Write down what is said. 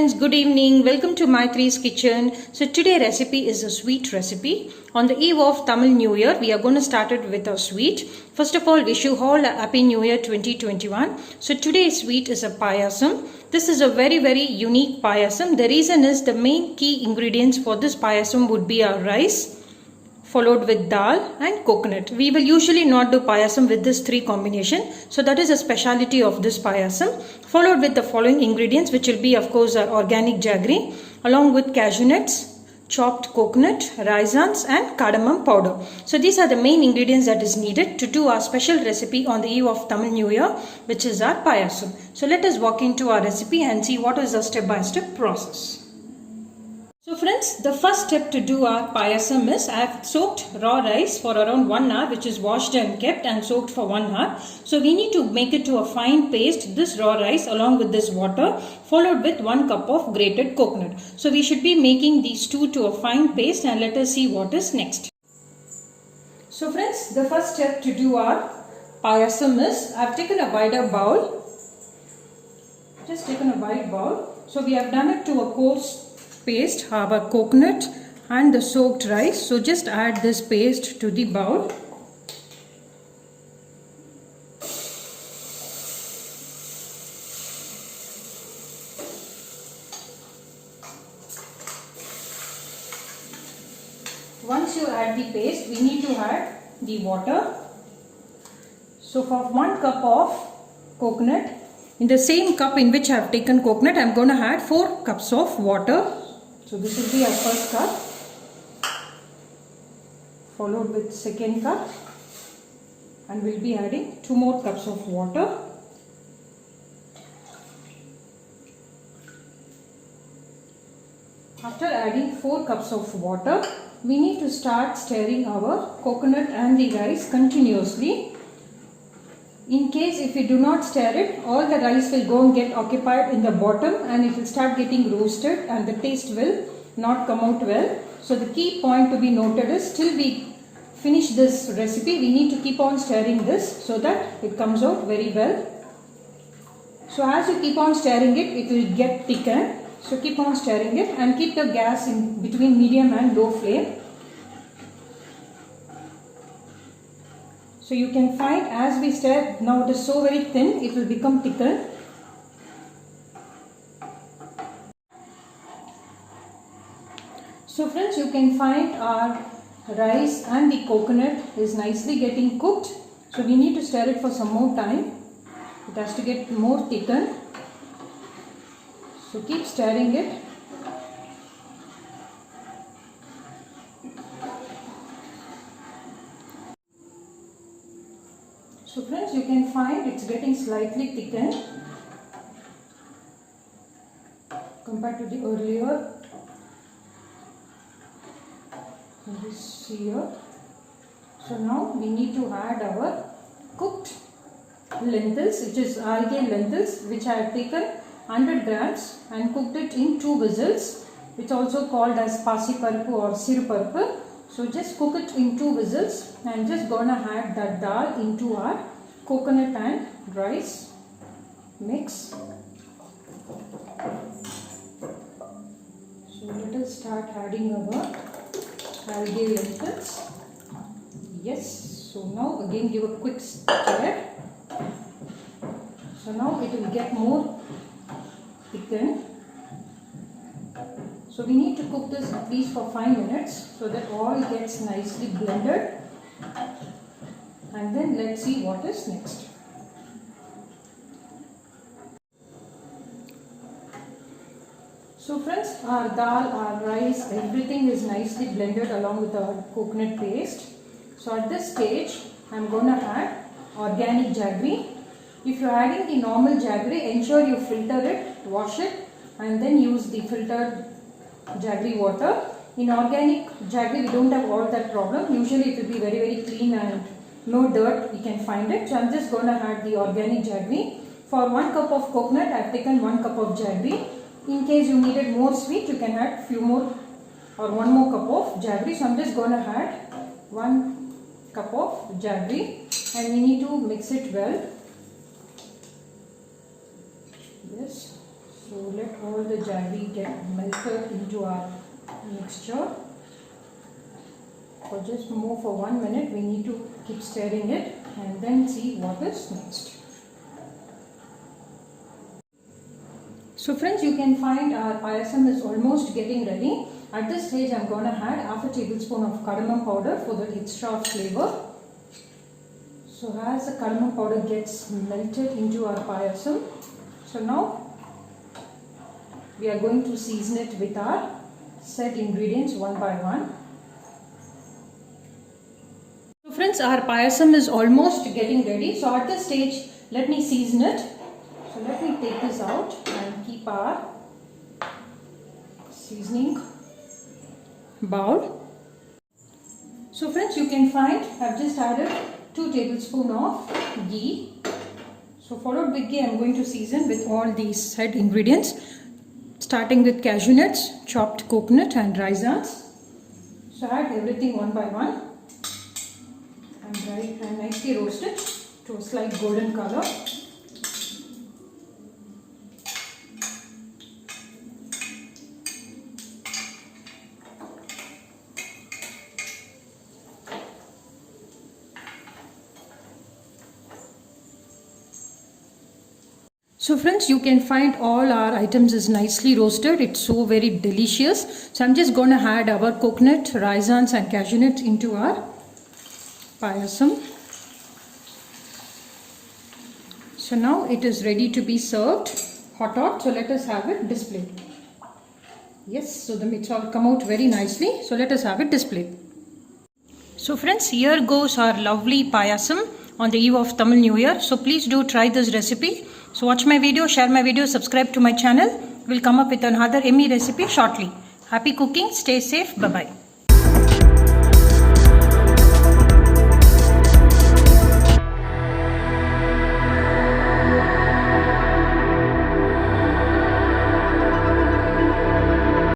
friends, good evening. Welcome to Maitri's kitchen. So today recipe is a sweet recipe. On the eve of Tamil New Year, we are going to start it with a sweet. First of all, wish you all a happy New Year 2021. So today's sweet is a payasam. This is a very unique payasam. The reason is the main key ingredients for this payasam would be our rice, followed with dal and coconut. We will usually not do payasam with this three combination. So that is a speciality of this payasam. Followed with the following ingredients, which will be of course our organic jaggery, along with cashew nuts, chopped coconut, raisins and cardamom powder. So these are the main ingredients that is needed to do our special recipe on the eve of Tamil New Year, which is our payasam. So let us walk into our recipe and see what is the step-by-step process. So friends, the first step to do our payasam is I have soaked raw rice for around 1 hour, which is washed and kept and soaked for 1 hour. So we need to make it to a fine paste, this raw rice along with this water, followed with 1 cup of grated coconut. So we should be making these two to a fine paste, and let us see what is next. So friends, the first step to do our payasam is I have taken a wider bowl. Just taken a wide bowl. So we have done it to a coarse paste, our coconut and the soaked rice. So just add this paste to the bowl. Once you add the paste, we need to add the water. So for 1 cup of coconut, in the same cup in which I have taken coconut, I am going to add 4 cups of water. So this will be our first cup, followed with second cup, and we'll be adding 2 more cups of water. After adding 4 cups of water, we need to start stirring our coconut and the rice continuously. In case if we do not stir it, all the rice will go and get occupied in the bottom and it will start getting roasted and the taste will not come out well. So the key point to be noted is till we finish this recipe, we need to keep on stirring this so that it comes out very well. So as you keep on stirring it, it will get thickened. So keep on stirring it and keep the gas in between medium and low flame. So you can find as we stir, now it is so very thin, it will become thicker. So friends, you can find our rice and the coconut is nicely getting cooked. So we need to stir it for some more time. It has to get more thickened. So keep stirring it. So friends, you can find it's getting slightly thickened compared to the earlier. This here. So now we need to add our cooked lentils, which is Argane lentils, which I have taken 100 grams and cooked it in 2 whistles, which also called as pasiparpu or siruparpu. So just cook it in 2 whistles and just gonna add that dal into our coconut and rice mix. So let us start adding our algae lentils. Yes, so now again give a quick stir. So now it will get more thickened. So we need to cook this at least for 5 minutes so that all gets nicely blended. And then let's see what is next. So friends, our dal, our rice, everything is nicely blended along with our coconut paste. So at this stage, I am going to add organic jaggery. If you are adding the normal jaggery, ensure you filter it, wash it and then use the filtered jaggery water. In organic jaggery, we don't have all that problem. Usually it will be very clean and no dirt, you can find it. So I am just going to add the organic jaggery. For 1 cup of coconut, I have taken 1 cup of jaggery. In case you needed more sweet, you can add few more or 1 more cup of jaggery. So I am just going to add 1 cup of jaggery and we need to mix it well. Yes. So let all the jaggery get melted into our mixture. For just more for 1 minute, we need to keep stirring it and then see what is next. So friends, you can find our payasam is almost getting ready. At this stage, I am going to add half a tablespoon of cardamom powder for the extra flavor. So as the cardamom powder gets melted into our payasam, so now we are going to season it with our said ingredients one by one. So friends, our payasam is almost getting ready. So at this stage, let me season it. So let me take this out and keep our seasoning bowl. So friends, you can find I have just added 2 tablespoons of ghee. So followed with ghee, I am going to season with all these said ingredients, starting with cashew nuts, chopped coconut and raisins. So add everything one by one and nicely roast it to a slight golden color. So friends, you can find all our items is nicely roasted. It's so very delicious. So I'm just going to add our coconut, raisins and cashew nuts into our payasam. So now it is ready to be served hot. So let us have it displayed. Yes, so it's all come out very nicely. So let us have it displayed. So friends, here goes our lovely payasam on the eve of Tamil New Year. So please do try this recipe. So watch my video, share my video, subscribe to my channel. We'll come up with another yummy recipe shortly. Happy cooking, stay safe, bye-bye.